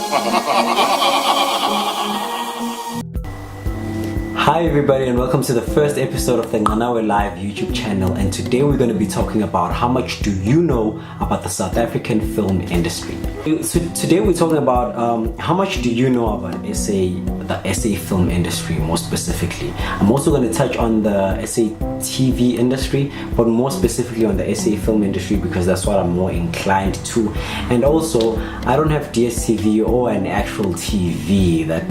Hi everybody and welcome to the first episode of the Nganawe Live YouTube channel, and today we're going to be talking about how much do you know about the South African film industry. So today we're talking about how much do you know about the SA film industry more specifically. I'm also going to touch on the SA TV industry, but more specifically on the SA film industry because that's what I'm more inclined to. And also I don't have DSTV or an actual TV that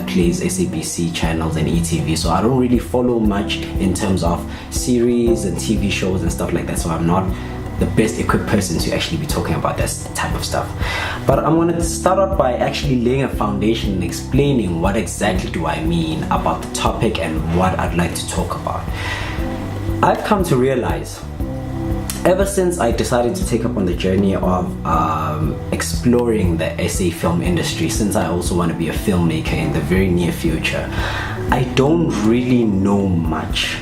plays SABC channels and ETV, so I don't really follow much in terms of series and TV shows and stuff like that, so I'm not the best equipped person to actually be talking about this type of stuff. But I'm going to start out by actually laying a foundation and explaining what exactly do I mean about the topic and what I'd like to talk about. I've come to realize, ever since I decided to take up on the journey of exploring the SA film industry, since I also want to be a filmmaker in the very near future, I don't really know much.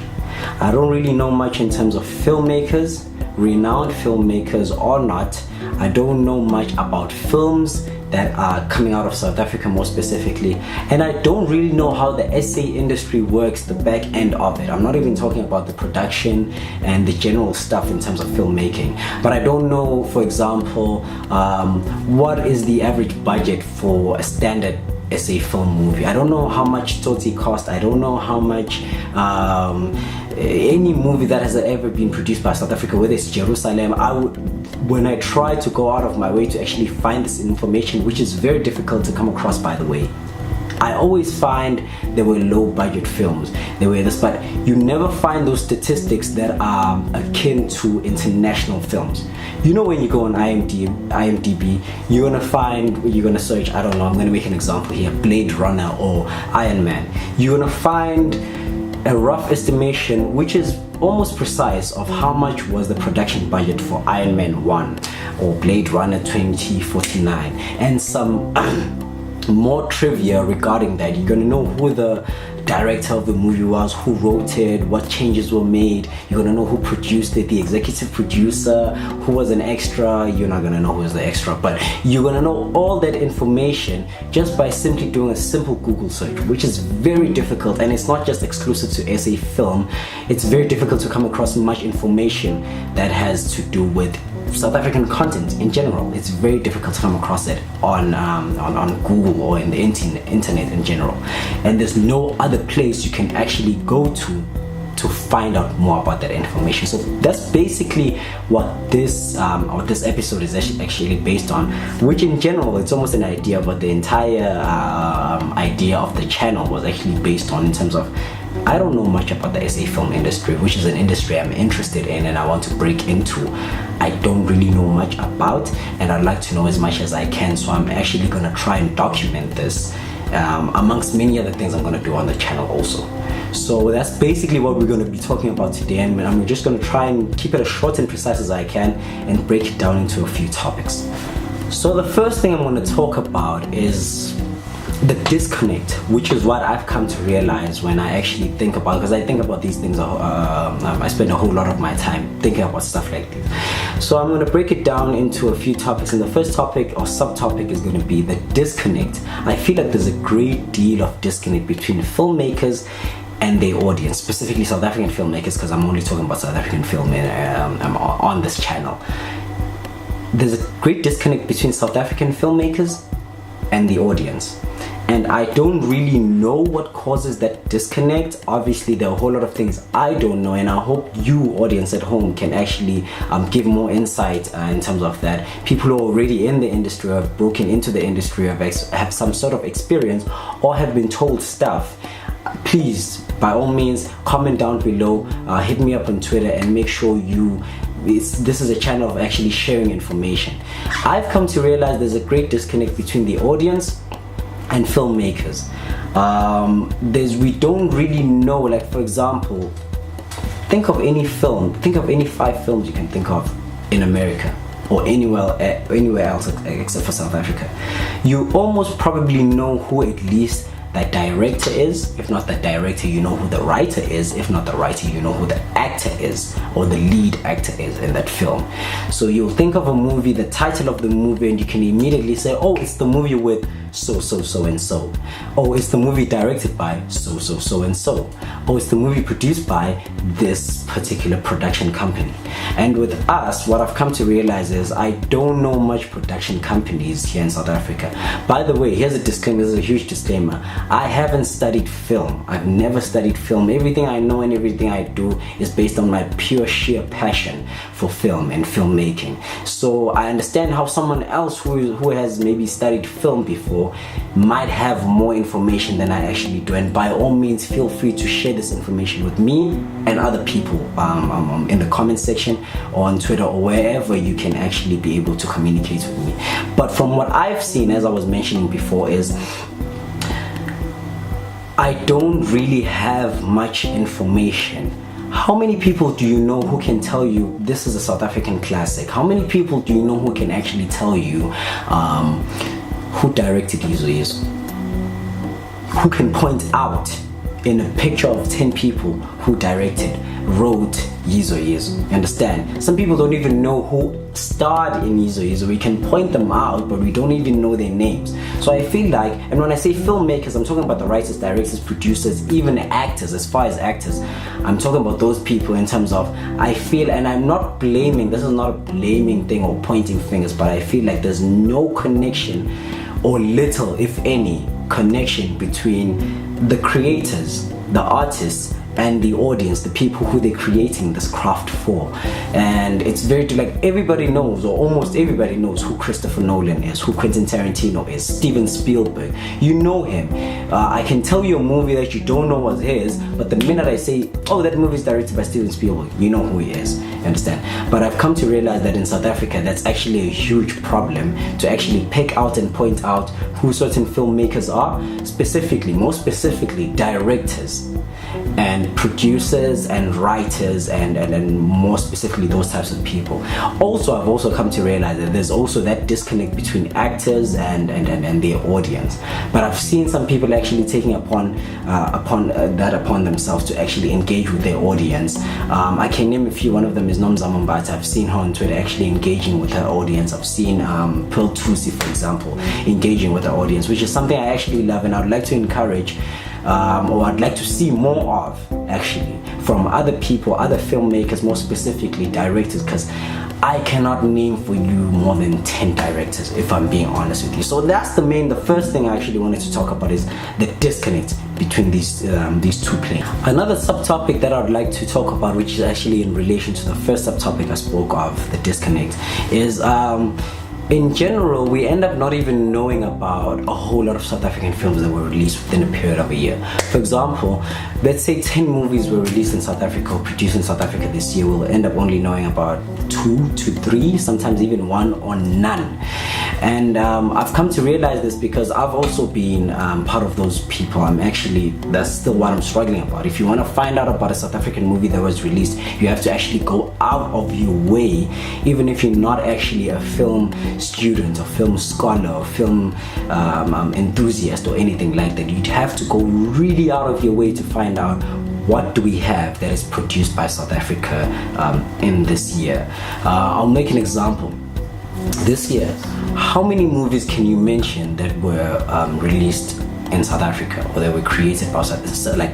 I don't really know much in terms of filmmakers, renowned filmmakers or not. I don't know much about films that are coming out of South Africa more specifically, and I don't really know how the SA industry works, the back end of it. I'm not even talking about the production and the general stuff in terms of filmmaking, but I don't know, for example, what is the average budget for a standard SA film movie. I don't know how much Toti cost. I don't know how much any movie that has ever been produced by South Africa, whether it's Jerusalem, when I try to go out of my way to actually find this information, which is very difficult to come across, by the way, I always find there were low budget films, there were this, but you never find those statistics that are akin to international films. You know, when you go on IMDb, you're gonna search, I don't know, I'm gonna make an example here, Blade Runner or Iron Man. You're gonna find a rough estimation, which is almost precise, of how much was the production budget for Iron Man 1 or Blade Runner 2049, and some more trivia regarding that. You're gonna know who the director of the movie was, who wrote it, what changes were made. You're gonna know who produced it, the executive producer, who was an extra. You're not gonna know who was the extra, but you're gonna know all that information just by simply doing a simple Google search, which is very difficult, and it's not just exclusive to SA film. It's very difficult to come across much information that has to do with South African content in general. It's very difficult to come across it on Google or in the internet in general, and there's no other place you can actually go to find out more about that information. So that's basically what this episode is actually based on, which in general it's almost an idea, but the entire idea of the channel was actually based on, in terms of, I don't know much about the SA film industry, which is an industry I'm interested in and I want to break into. I don't really know much about, and I'd like to know as much as I can, so I'm actually gonna try and document this amongst many other things I'm gonna do on the channel also. So that's basically what we're going to be talking about today, and I'm just going to try and keep it as short and precise as I can and break it down into a few topics. So the first thing I'm going to talk about is the disconnect, which is what I've come to realize when I actually think about, because I think about these things, I spend a whole lot of my time thinking about stuff like this. So I'm going to break it down into a few topics, and the first topic or subtopic is going to be the disconnect. I feel like there's a great deal of disconnect between filmmakers and their audience, specifically South African filmmakers, because I'm only talking about South African film on this channel. There's a great disconnect between South African filmmakers and the audience, and I don't really know what causes that disconnect. Obviously there are a whole lot of things I don't know, and I hope you, audience at home, can actually give more insight in terms of that. People who are already in the industry, have broken into the industry, have some sort of experience, or have been told stuff. Please, by all means, comment down below, hit me up on Twitter, and make sure this is a channel of actually sharing information. I've come to realize there's a great disconnect between the audience and filmmakers. We don't really know, like, for example, think of any 5 films you can think of in America or anywhere else except for South Africa. You almost probably know who at least that director is. If not that director, you know who the writer is. If not the writer, you know who the actor is, or the lead actor is in that film. So you'll think of a movie, the title of the movie, and you can immediately say, oh, it's the movie with so and so. Oh, it's the movie directed by so and so. Oh, it's the movie produced by this particular production company. And with us, what I've come to realize is I don't know much production companies here in South Africa. By the way, here's a disclaimer, this is a huge disclaimer. I haven't studied film. I've never studied film. Everything I know and everything I do is based on my pure sheer passion for film and filmmaking. So I understand how someone else who has maybe studied film before might have more information than I actually do, and by all means feel free to share this information with me and other people in the comment section or on Twitter or wherever you can actually be able to communicate with me. But from what I've seen, as I was mentioning before, is I don't really have much information. How many people do you know who can tell you this is a South African classic? How many people do you know who can actually tell you who directed Yizo Yizo? Who can point out in a picture of 10 people who directed, wrote Yizo Yizo? You understand? Some people don't even know who starred in Yizo Yizo. We can point them out, but we don't even know their names. So I feel like, and when I say filmmakers, I'm talking about the writers, directors, producers, even actors. As far as actors, I'm talking about those people in terms of, I feel, and I'm not blaming, this is not a blaming thing or pointing fingers, but I feel like there's no connection, or little, if any, connection between the creators, the artists, and the audience, the people who they're creating this craft for. And it's very, like, everybody knows, or almost everybody knows, who Christopher Nolan is, who Quentin Tarantino is, Steven Spielberg. You know him. I can tell you a movie that you don't know was his, but the minute I say, oh, that movie is directed by Steven Spielberg, you know who he is. You understand? But I've come to realize that in South Africa, that's actually a huge problem, to actually pick out and point out who certain filmmakers are, specifically, more specifically, directors and producers and writers, and more specifically those types of people. Also, I've also come to realize that there's also that disconnect between actors and their audience. But I've seen some people actually taking upon themselves to actually engage with their audience. I can name a few. One of them is Nomzamo Mbatha. I've seen her on Twitter actually engaging with her audience. I've seen Pearl Tusi, for example, engaging with her audience, which is something I actually love, and I'd like to encourage, or I'd like to see more of, actually, from other people, other filmmakers, more specifically directors, because I cannot name for you more than 10 directors, if I'm being honest with you. So that's the first thing I actually wanted to talk about, is the disconnect between these two players. Another subtopic that I'd like to talk about, which is actually in relation to the first subtopic I spoke of, the disconnect, is in general, we end up not even knowing about a whole lot of South African films that were released within a period of a year. For example, let's say 10 movies were released in South Africa or produced in South Africa this year. We'll end up only knowing about 2 to 3, sometimes even 1 or none. And I've come to realize this because I've also been part of those people. That's still what I'm struggling about. If you want to find out about a South African movie that was released, you have to actually go out of your way, even if you're not actually a film student or film scholar or film enthusiast or anything like that. You'd have to go really out of your way to find out what do we have that is produced by South Africa in this year. I'll make an example. This year, how many movies can you mention that were released in South Africa, or that were created by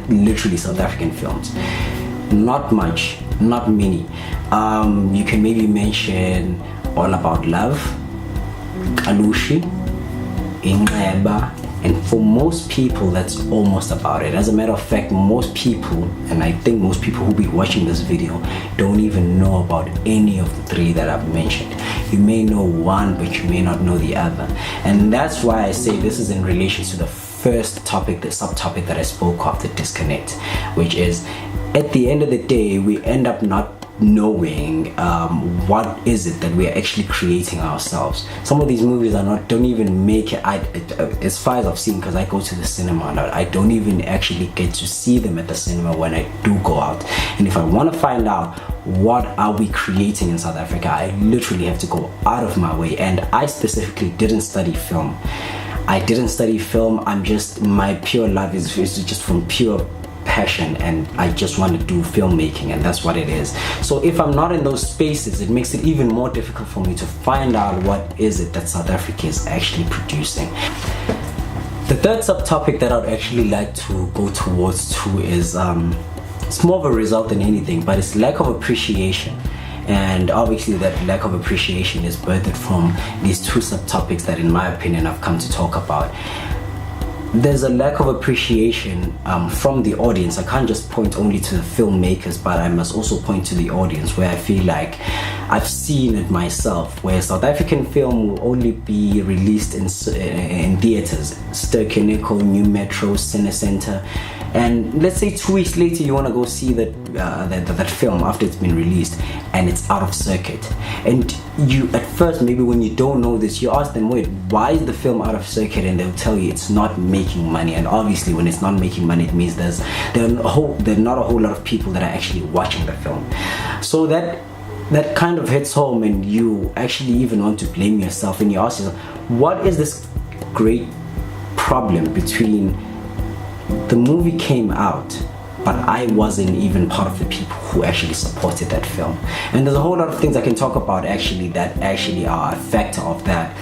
literally South African films? Not much, not many. You can maybe mention All About Love, Alushi, Inqeba, and for most people that's almost about it. As a matter of fact, most people, and I think most people who'll be watching this video, don't even know about any of the 3 that I've mentioned. You may know one, but you may not know the other. And that's why I say this is in relation to the first topic, the subtopic that I spoke of, the disconnect, which is, at the end of the day, we end up not knowing what is it that we are actually creating ourselves. Some of these movies don't even make it. As far as I've seen, because I go to the cinema, I don't even actually get to see them at the cinema when I do go out. And if I want to find out what are we creating in South Africa, I literally have to go out of my way. And I specifically didn't study film. I didn't study film. My pure love is just from pure passion, and I just want to do filmmaking, and that's what it is. So if I'm not in those spaces, it makes it even more difficult for me to find out what is it that South Africa is actually producing. The third subtopic that I'd actually like to go towards too is it's more of a result than anything, but it's lack of appreciation. And obviously that lack of appreciation is birthed from these two subtopics that, in my opinion, I've come to talk about. There's a lack of appreciation from the audience. I can't just point only to the filmmakers, but I must also point to the audience, where I feel like I've seen it myself, where South African film will only be released in theaters, Ster-Kinekor, New Metro, Cinecenter, and let's say 2 weeks later you want to go see that film after it's been released, and it's out of circuit. And you, at first, maybe when you don't know this, you ask them, wait, why is the film out of circuit? And they'll tell you it's not making money. And obviously when it's not making money, it means there's not a whole lot of people that are actually watching the film. So that kind of hits home, and you actually even want to blame yourself, and you ask yourself, what is this great problem between the movie came out, but I wasn't even part of the people who actually supported that film? And there's a whole lot of things I can talk about actually that actually are a factor of that.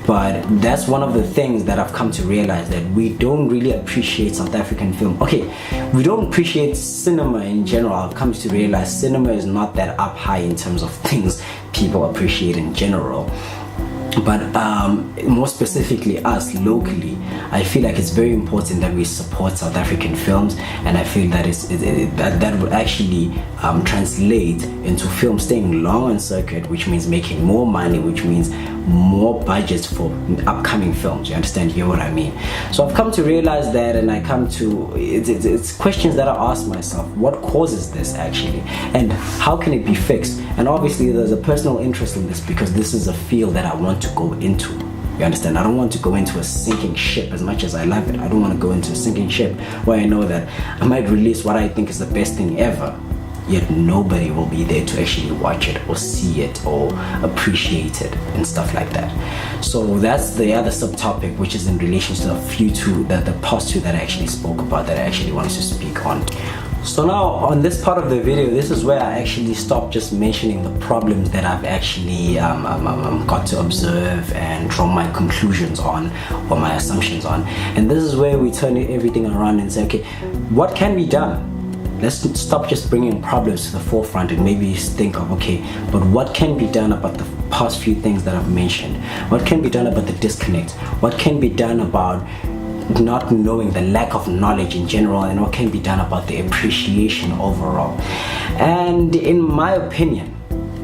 But that's one of the things that I've come to realize, that we don't really appreciate South African film. Okay, we don't appreciate cinema in general. I've come to realize cinema is not that up high in terms of things people appreciate in general. But more specifically us locally, I feel like it's very important that we support South African films, and I feel that that would actually translate into film staying long on circuit, which means making more money, which means more budgets for upcoming films. You understand? You hear what I mean? So I've come to realize that, and I come to it's questions that I ask myself: what causes this actually, and how can it be fixed? And obviously there's a personal interest in this, because this is a field that I want to go into. You understand? I don't want to go into a sinking ship. As much as I love it, I don't want to go into a sinking ship where I know that I might release what I think is the best thing ever, yet nobody will be there to actually watch it or see it or appreciate it and stuff like that. So that's the other subtopic, which is in relation to the past two that I actually spoke about, that I actually wanted to speak on. So now on this part of the video, this is where I actually stop just mentioning the problems that I've actually got to observe and draw my conclusions on, or my assumptions on. And this is where we turn everything around and say, okay, what can be done? Let's stop just bringing problems to the forefront and maybe think of, okay, but what can be done about the past few things that I've mentioned? What can be done about the disconnect? What can be done about not knowing, the lack of knowledge in general, and what can be done about the appreciation overall? And in my opinion,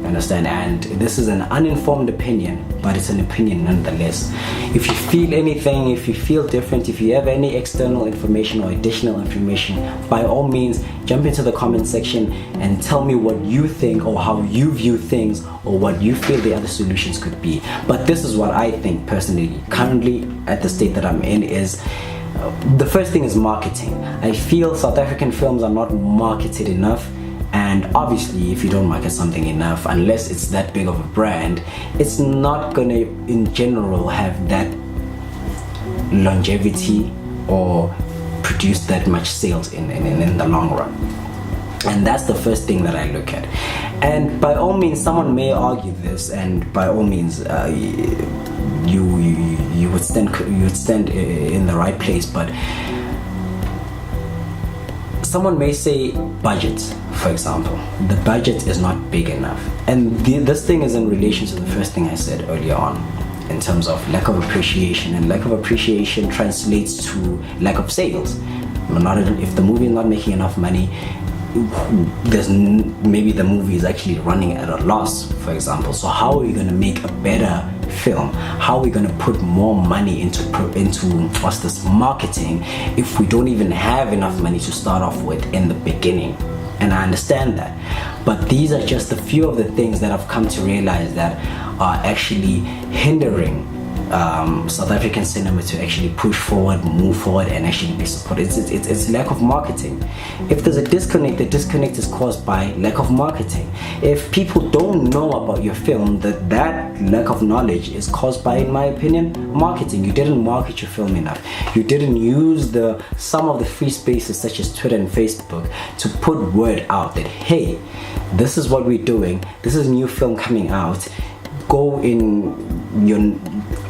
understand, and this is an uninformed opinion, but it's an opinion nonetheless. If you feel anything, if you feel different, if you have any external information or additional information, by all means jump into the comment section and tell me what you think, or how you view things, or what you feel the other solutions could be. But this is what I think personally, currently at the state that I'm in, is the first thing is marketing. I feel South African films are not marketed enough. And obviously, if you don't market something enough, unless it's that big of a brand, it's not gonna in general have that longevity or produce that much sales in the long run. And that's the first thing that I look at. And by all means, someone may argue this, and by all means you would stand in the right place, but someone may say budgets, for example. The budget is not big enough. And this thing is in relation to the first thing I said earlier on, in terms of lack of appreciation. And lack of appreciation translates to lack of sales. If the movie is not making enough money, maybe the movie is actually running at a loss, for example. So how are we going to make a better film? How are we going to put more money into marketing if we don't even have enough money to start off with in the beginning? And I understand that, but these are just a few of the things that I've come to realize that are actually hindering South African cinema to actually push forward, move forward, and actually be supported. It's lack of marketing. If there's a disconnect, the disconnect is caused by lack of marketing. If people don't know about your film, that lack of knowledge is caused by, in my opinion, marketing. You didn't market your film enough. You didn't use some of the free spaces such as Twitter and Facebook to put word out that, hey, this is what we're doing, this is a new film coming out, go in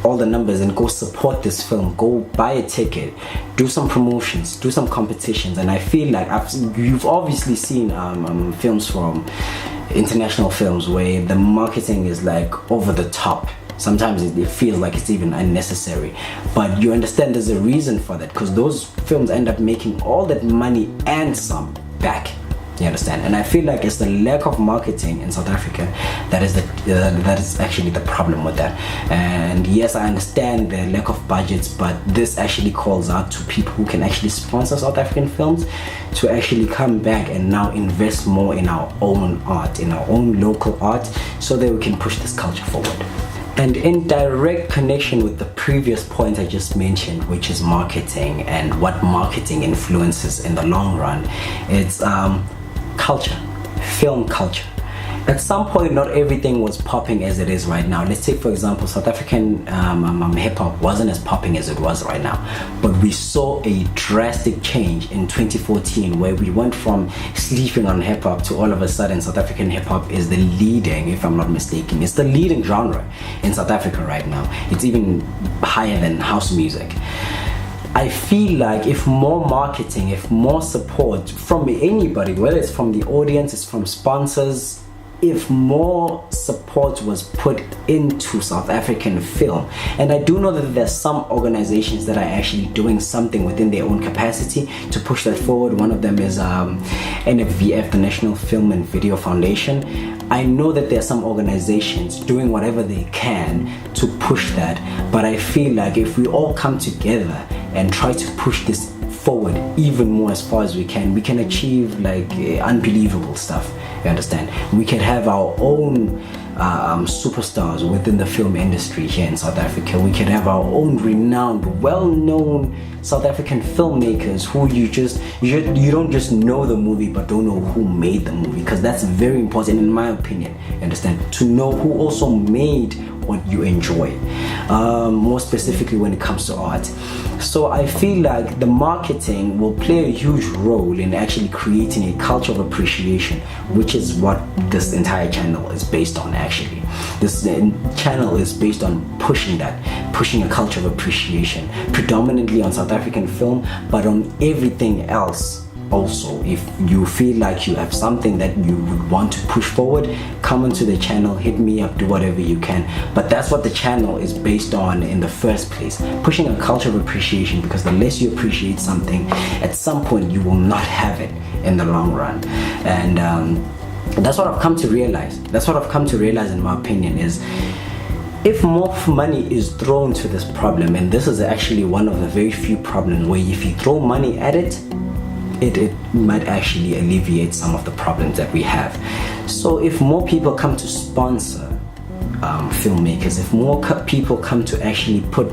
all the numbers and go support this film, go buy a ticket, do some promotions, do some competitions. And I feel like you've obviously seen films from international films where the marketing is like over the top. Sometimes it feels like it's even unnecessary, but you understand there's a reason for that, because those films end up making all that money and some back. You understand? And I feel like it's the lack of marketing in South Africa that is actually the problem with that. And yes, I understand the lack of budgets, but this actually calls out to people who can actually sponsor South African films to actually come back and now invest more in our own art, in our own local art, so that we can push this culture forward. And in direct connection with the previous point I just mentioned, which is marketing and what marketing influences in the long run, it's culture, film culture. At some point, not everything was popping as it is right now. Let's take, for example, South African hip-hop wasn't as popping as it was right now, but we saw a drastic change in 2014 where we went from sleeping on hip-hop to all of a sudden South African hip-hop is the leading, if I'm not mistaken, it's the leading genre in South Africa right now. It's even higher than house music. I feel like if more marketing, if more support from anybody, whether it's from the audience, it's from sponsors, if more support was put into South African film, and I do know that there's some organizations that are actually doing something within their own capacity to push that forward. One of them is NFVF, the National Film and Video Foundation. I know that there are some organizations doing whatever they can to push that, but I feel like if we all come together and try to push this forward even more as far as we can achieve like unbelievable stuff. You understand? We can have our own superstars within the film industry here in South Africa. We can have our own renowned, well-known South African filmmakers who you don't just know the movie but don't know who made the movie, because that's very important in my opinion. You understand? To know who also made what you enjoy, more specifically when it comes to art. So I feel like the marketing will play a huge role in actually creating a culture of appreciation, which is what this entire channel is based on. Actually, this channel is based on pushing a culture of appreciation, predominantly on South African film, but on everything else. Also, if you feel like you have something that you would want to push forward, come onto the channel, hit me up, do whatever you can. But that's what the channel is based on in the first place, pushing a culture of appreciation, because the less you appreciate something, at some point you will not have it in the long run. And that's what I've come to realize. In my opinion, is if more money is thrown to this problem, and this is actually one of the very few problems where if you throw money at it, it might actually alleviate some of the problems that we have. So if more people come to sponsor filmmakers, if more people come to actually pay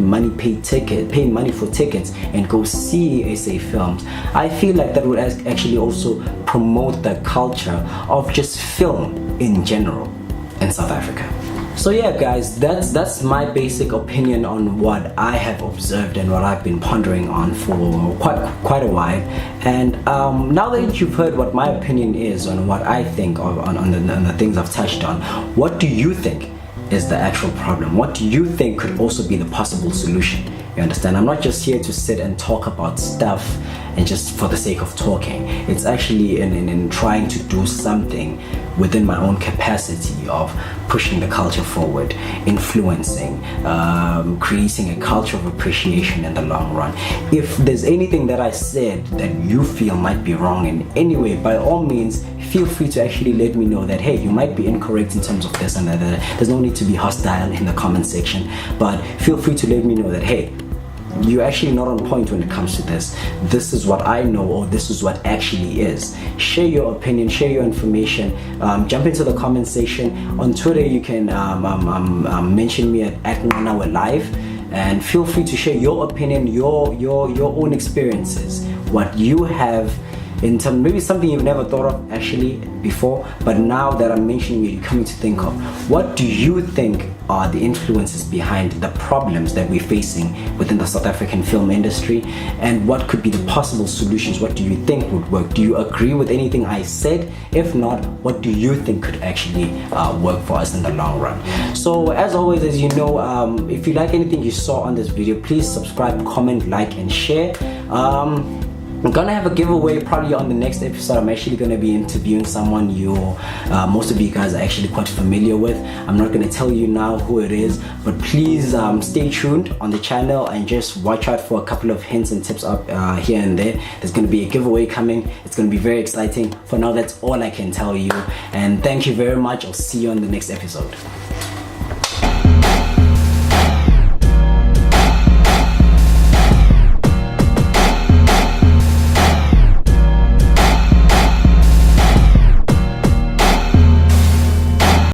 money for tickets and go see SA films, I feel like that would actually also promote the culture of just film in general in South Africa. So yeah guys, that's my basic opinion on what I have observed and what I've been pondering on for quite a while. And now that you've heard what my opinion is on what I think on the things I've touched on, what do you think is the actual problem? What do you think could also be the possible solution? You understand? I'm not just here to sit and talk about stuff and just for the sake of talking. It's actually in trying to do something within my own capacity of pushing the culture forward, influencing, creating a culture of appreciation in the long run. If there's anything that I said that you feel might be wrong in any way, by all means, feel free to actually let me know that, hey, you might be incorrect in terms of this and that. There's no need to be hostile in the comment section, but feel free to let me know that, hey, you're actually not on point when it comes to this. This is what I know, or this is what actually is. Share your opinion, share your information. Jump into the comment section. On Twitter, you can mention me at @NanaWeLive. and feel free to share your opinion, your own experiences, what you have in terms, maybe something you've never thought of actually before, but now that I'm mentioning it, you're coming to think of. What do you think are the influences behind the problems that we're facing within the South African film industry, and what could be the possible solutions? What do you think would work? Do you agree with anything I said? If not, what do you think could actually work for us in the long run? So as always, as you know, if you like anything you saw on this video, please subscribe, comment, like, and share. I'm gonna have a giveaway probably on the next episode. I'm actually gonna be interviewing someone most of you guys are actually quite familiar with. I'm not gonna tell you now who it is, but please stay tuned on the channel and just watch out for a couple of hints and tips up here and there. There's gonna be a giveaway coming. It's gonna be very exciting. For now, that's all I can tell you, and thank you very much. I'll see you on the next episode.